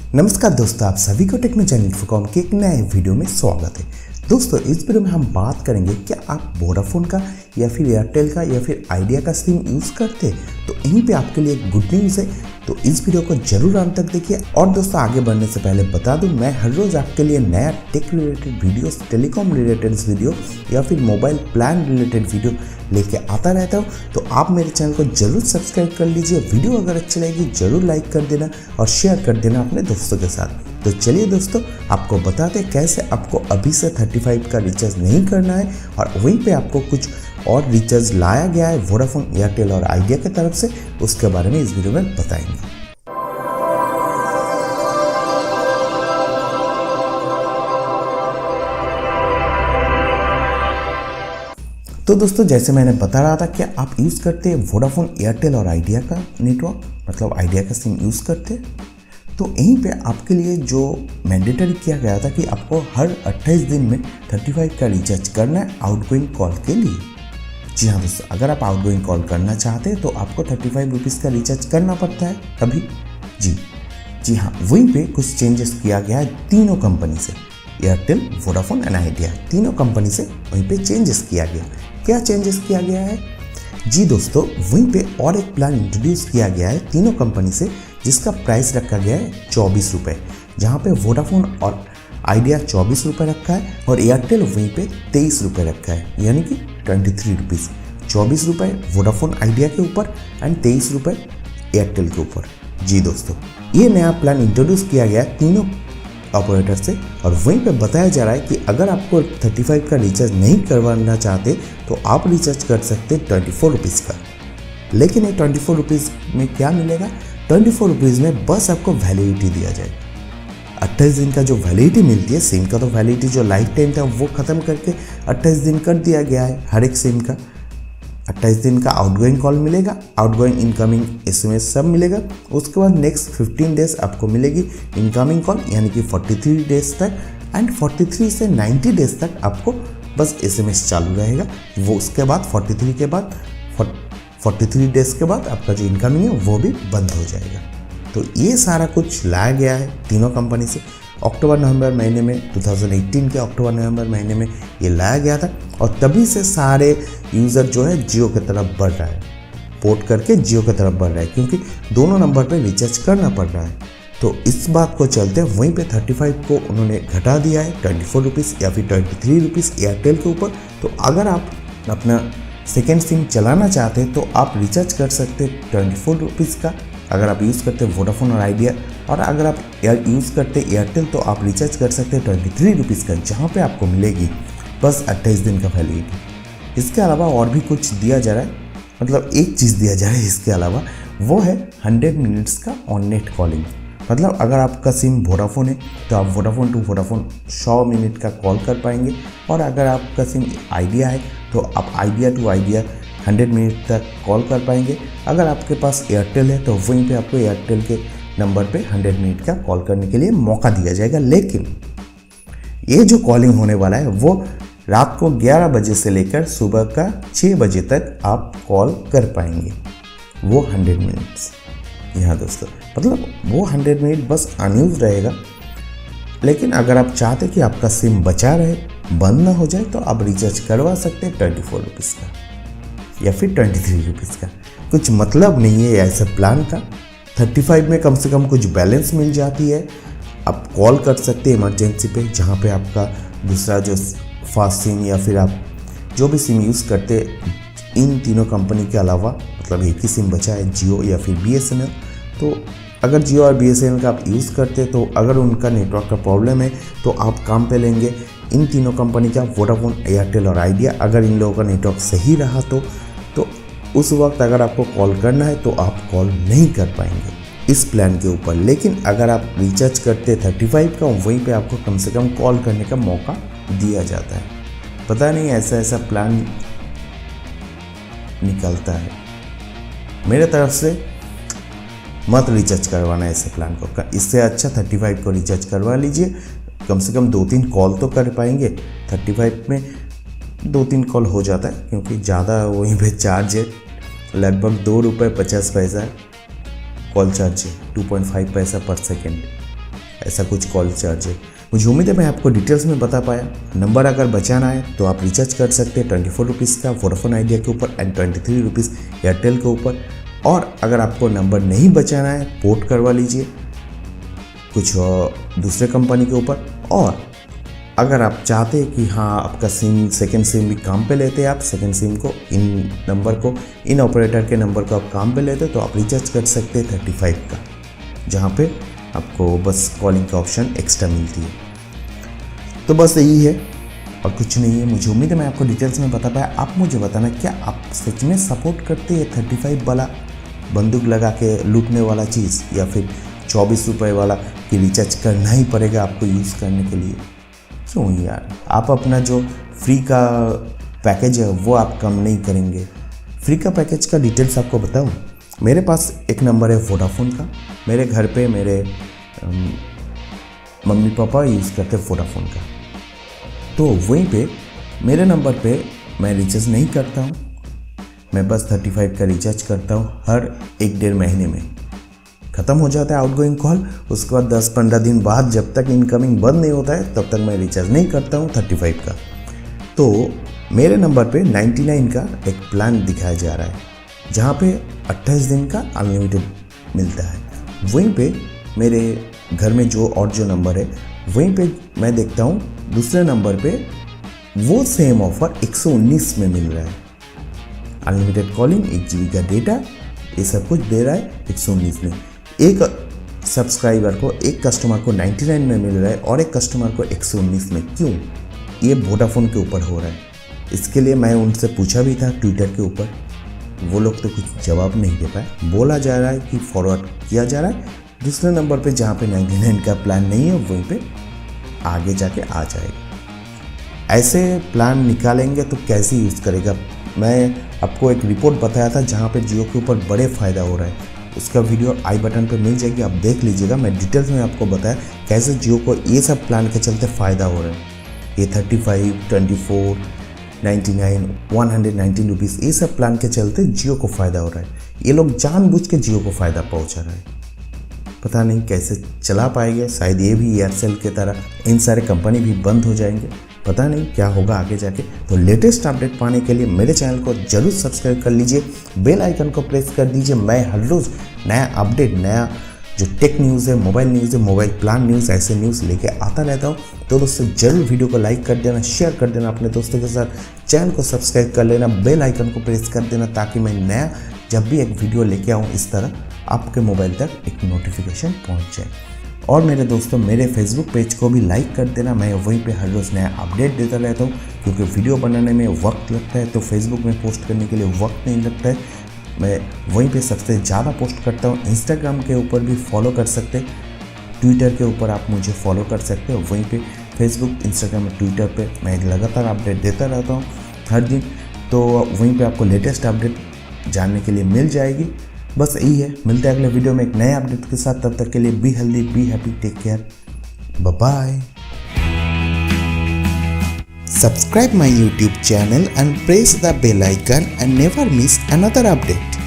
नमस्कार दोस्तों, आप सभी को टेक्नो चैनल इन्फोकॉम के एक नए वीडियो में स्वागत है। दोस्तों, इस वीडियो में हम बात करेंगे क्या आप वोडाफोन का या फिर एयरटेल का या फिर आइडिया का सिम यूज़ करते हैं। तो यहीं पे आपके लिए एक गुड न्यूज़ है, तो इस वीडियो को जरूर अंत तक देखिए। और दोस्तों, आगे बढ़ने से पहले बता दूं, मैं हर रोज़ आपके लिए नया tech related videos, telecom related video या फिर मोबाइल प्लान रिलेटेड वीडियो लेके आता रहता हूँ। तो आप मेरे चैनल को जरूर सब्सक्राइब कर लीजिए। वीडियो अगर अच्छी लगेगी जरूर लाइक कर देना और शेयर कर देना अपने दोस्तों के साथ। तो चलिए दोस्तों, आपको बताते हैं कैसे आपको अभी से 35 का रिचार्ज नहीं करना है और वहीं पे आपको कुछ और रिचार्ज लाया गया है वोडाफोन, एयरटेल और आइडिया की तरफ से, उसके बारे में इस वीडियो में बताएंगे। तो दोस्तों, जैसे मैंने बता रहा था कि आप यूज़ करते हैं वोडाफोन, एयरटेल और आइडिया का नेटवर्क, मतलब आइडिया का सिम यूज़ करते हैं, तो यहीं पे आपके लिए जो मैंडेटरी किया गया था कि आपको हर 28 दिन में 35 का रिचार्ज करना है आउटगोइंग कॉल के लिए। जी हाँ दोस्तों, अगर आप आउटगोइंग कॉल करना चाहते हैं तो आपको 35 रुपीज़ का रिचार्ज करना पड़ता है अभी। जी हाँ, वहीं पे कुछ चेंजेस किया गया है तीनों कंपनी से, एयरटेल, वोडाफोन एंड आइडिया, तीनों कंपनी से वहीं पे चेंजेस किया गया। क्या चेंजेस किया गया है? जी दोस्तों, वहीं पे और एक प्लान इंट्रोड्यूस किया गया है तीनों कंपनी से, जिसका प्राइस रखा गया है 24 रुपये, जहाँ पे वोडाफोन और आइडिया 24 रुपये रखा है और एयरटेल वहीं पे 23 रुपये रखा है, यानी कि 23 रुपीज़। 24 रुपये वोडाफोन आइडिया के ऊपर एंड 23 रुपये एयरटेल के ऊपर। जी दोस्तों, ये नया प्लान इंट्रोड्यूस किया गया है तीनों ऑपरेटर से और वहीं पे बताया जा रहा है कि अगर आपको 35 का रिचार्ज नहीं करवाना चाहते तो आप रिचार्ज कर सकते 24 रुपीज़ का। लेकिन ये 24 रुपीज़ में क्या मिलेगा? 24 रुपीज़ में बस आपको वैलिडिटी दिया जाएगा। 28 दिन का जो वैलिडिटी मिलती है सिम का, तो वैलिडिटी जो लाइफ टाइम था वो ख़त्म करके 28 दिन कर दिया गया है हर एक सिम का। 28 दिन का आउटगोइंग कॉल मिलेगा, आउटगोइंग इनकमिंग SMS सब मिलेगा। उसके बाद नेक्स्ट 15 डेज आपको मिलेगी इनकमिंग कॉल, यानी कि 43 डेज तक, एंड 43 से 90 डेज तक आपको बस SMS चालू रहेगा। वो उसके बाद 43 के बाद 43 डेज के बाद आपका जो इनकमिंग है वो भी बंद हो जाएगा। तो ये सारा कुछ लाया गया है तीनों कंपनी से। अक्टूबर नवंबर महीने में 2018 के अक्टूबर नवंबर महीने में ये लाया गया था और तभी से सारे यूज़र जो है जियो की तरफ बढ़ रहा है, पोर्ट करके जियो की तरफ बढ़ रहा है, क्योंकि दोनों नंबर पे रिचार्ज करना पड़ रहा है। तो इस बात को चलते वहीं पे 35 को उन्होंने घटा दिया है 24 रुपीज़ या फिर 23 रुपीज़ एयरटेल के ऊपर। तो अगर आप अपना सेकेंड सिम चलाना चाहते हैं तो आप रिचार्ज कर सकते हैं 24 रुपीज़ का, अगर आप यूज़ करते हैं वोडाफोन और आइडिया। और अगर आप यूज़ करते एयरटेल तो आप रिचार्ज कर सकते हैं 23 रुपीज़ का, जहाँ पे आपको मिलेगी बस 28 दिन का वैलिडिटी। इसके अलावा और भी कुछ दिया जा रहा है, मतलब एक चीज़ दिया जा रहा है इसके अलावा, वो है 100 मिनट्स का ऑन नेट कॉलिंग। मतलब अगर आपका सिम वोडाफोन है तो आप वोडाफोन टू वोडाफोन 100 मिनट का कॉल कर पाएंगे, और अगर आपका सिम आइडिया है तो आप आइडिया टू आइडिया 100 मिनट तक कॉल कर पाएंगे। अगर आपके पास एयरटेल है तो वहीं पे आपको एयरटेल के नंबर पे 100 मिनट का कॉल करने के लिए मौका दिया जाएगा। लेकिन ये जो कॉलिंग होने वाला है वो रात को 11 बजे से लेकर सुबह का 6 बजे तक आप कॉल कर पाएंगे, वो 100 मिनट्स। यहाँ दोस्तों, मतलब वो 100 मिनट बस अनयूज रहेगा। लेकिन अगर आप चाहते कि आपका सिम बचा रहे, बंद ना हो जाए, तो आप रिचार्ज करवा सकते हैं 24 रुपीज़ का या फिर 23 रुपीज़ का। कुछ मतलब नहीं है ऐसा प्लान का। 35 में कम से कम कुछ बैलेंस मिल जाती है, आप कॉल कर सकते हैं इमरजेंसी पे, जहाँ पे आपका दूसरा जो फास्ट सिम या फिर आप जो भी सिम यूज़ करते इन तीनों कंपनी के अलावा, मतलब एक ही सिम बचा है, जियो या फिर BSNL। तो अगर जियो और BSNL का आप यूज़ करते तो अगर उनका नेटवर्क का प्रॉब्लम है तो आप काम पे लेंगे इन तीनों कंपनी का, वोडाफोन, एयरटेल और आइडिया। अगर इन लोगों का नेटवर्क सही रहा तो उस वक्त अगर आपको कॉल करना है तो आप कॉल नहीं कर पाएंगे इस प्लान के ऊपर। लेकिन अगर आप रिचार्ज करते 35 का, वहीं पे आपको कम से कम कॉल करने का मौका दिया जाता है। पता नहीं ऐसा प्लान निकलता है। मेरे तरफ से मत रिचार्ज करवाना ऐसे प्लान को, इससे अच्छा 35 को रिचार्ज करवा लीजिए। कम से कम 2-3 कॉल तो कर पाएंगे। 35 में 2-3 कॉल हो जाता है, क्योंकि ज़्यादा वहीं पे चार्ज है, लगभग 2 रुपये 50 पैसा कॉल चार्ज है, 2.5 पैसा पर सेकेंड। ऐसा कुछ कॉल चार्ज है। मुझे उम्मीद है मैं आपको डिटेल्स में बता पाया। नंबर अगर बचाना है तो आप रिचार्ज कर सकते हैं 24 रुपीज़ का वोडाफोन आइडिया के ऊपर एंड 23 रुपीज़ एयरटेल के ऊपर। और अगर आपको नंबर नहीं बचाना है पोर्ट करवा लीजिए कुछ दूसरे कंपनी के ऊपर। और अगर आप चाहते हैं कि हाँ आपका सिम सेकंड सिम भी काम पे लेते हैं, आप सेकंड सिम को इन नंबर को इन ऑपरेटर के नंबर को आप काम पे लेते तो आप रिचार्ज कर सकते हैं 35 का, जहाँ पे आपको बस कॉलिंग का ऑप्शन एक्स्ट्रा मिलती है। तो बस यही है और कुछ नहीं है। मुझे उम्मीद है मैं आपको डिटेल्स में बता पाया। आप मुझे बताना क्या आप सच में सपोर्ट करते हैं 35 वाला बंदूक लगा के लूटने वाला चीज़, या फिर 24 रुपये वाला कि रिचार्ज करना ही पड़ेगा आपको यूज़ करने के लिए। क्यों यार, आप अपना जो फ्री का पैकेज है वो आप कम नहीं करेंगे। फ्री का पैकेज का डिटेल्स आपको बताऊं, मेरे पास एक नंबर है वोडाफोन का। मेरे घर पे मेरे मम्मी पापा यूज़ करते हैं वोडाफोन का, तो वहीं पे मेरे नंबर पे मैं रिचार्ज नहीं करता हूँ। मैं बस 35 का रिचार्ज करता हूँ हर 1-1.5 महीने में। ख़त्म हो जाता है आउटगोइंग कॉल, उसके बाद 10-15 दिन बाद जब तक इनकमिंग बंद नहीं होता है तब तक मैं रिचार्ज नहीं करता हूँ 35 का। तो मेरे नंबर पे 99 का एक प्लान दिखाया जा रहा है जहाँ पे 28 दिन का अनलिमिटेड मिलता है। वहीं पे मेरे घर में जो नंबर है वहीं पे मैं देखता हूँ दूसरे नंबर पे वो सेम ऑफर 119 में मिल रहा है। अनलिमिटेड कॉलिंग, 1 GB का डेटा, ये सब कुछ दे रहा है 119 में। एक सब्सक्राइबर को, एक कस्टमर को 99 में मिल रहा है और एक कस्टमर को 119 में। क्यों? ये वोडाफोन के ऊपर हो रहा है। इसके लिए मैं उनसे पूछा भी था ट्विटर के ऊपर, वो लोग तो कुछ जवाब नहीं दे पाए। बोला जा रहा है कि फॉरवर्ड किया जा रहा है दूसरे नंबर पे जहाँ पे 99 का प्लान नहीं है वहीं पे आगे जाके आ जाएगा। ऐसे प्लान निकालेंगे तो कैसे यूज़ करेगा? मैं आपको एक रिपोर्ट बताया था जहाँ पे जियो के ऊपर बड़े फ़ायदा हो रहा है, उसका वीडियो आई बटन पे मिल जाएगी, आप देख लीजिएगा। मैं डिटेल्स में आपको बताया कैसे जियो को ये सब प्लान के चलते फ़ायदा हो रहा है। ये 35, 24, 99, 119 रुपीज़ ये सब प्लान के चलते जियो को फ़ायदा हो रहा है। ये लोग जानबूझ के जियो को फ़ायदा पहुँचा रहा है। पता नहीं कैसे चला पाएंगे, शायद ये भी एयरसेल के तरह इन सारे कंपनी भी बंद हो जाएंगे, पता नहीं क्या होगा आगे जाके। तो लेटेस्ट अपडेट पाने के लिए मेरे चैनल को जरूर सब्सक्राइब कर लीजिए, बेल आइकन को प्रेस कर दीजिए। मैं हर रोज़ नया अपडेट, नया जो टेक न्यूज़ है, मोबाइल न्यूज़ है, मोबाइल प्लान न्यूज़, ऐसे न्यूज़ लेके आता रहता हूँ। तो दोस्तों जरूर वीडियो को लाइक कर देना, शेयर कर देना अपने दोस्तों के साथ, चैनल को सब्सक्राइब कर लेना, बेल आइकन को प्रेस कर देना ताकि मैं नया जब भी एक वीडियो लेके आऊँ इस तरह आपके मोबाइल तक एक नोटिफिकेशन पहुँच जाए। और मेरे दोस्तों मेरे फेसबुक पेज को भी लाइक कर देना, मैं वहीं पे हर रोज़ नया अपडेट देता रहता हूँ क्योंकि वीडियो बनाने में वक्त लगता है तो फेसबुक में पोस्ट करने के लिए वक्त नहीं लगता है। मैं वहीं पे सबसे ज़्यादा पोस्ट करता हूँ। इंस्टाग्राम के ऊपर भी फॉलो कर सकते, ट्विटर के ऊपर आप मुझे फॉलो कर सकते हो। वहीं पे फेसबुक, इंस्टाग्राम, ट्विटर पे मैं लगातार अपडेट देता रहता हूँ हर दिन, तो वहीं पे आपको लेटेस्ट अपडेट जानने के लिए मिल जाएगी। बस यही है, मिलते हैं अगले वीडियो में एक नए अपडेट के साथ। तब तक के लिए be healthy, be happy, take care, bye bye. Subscribe my YouTube channel and press the bell icon and never miss another update.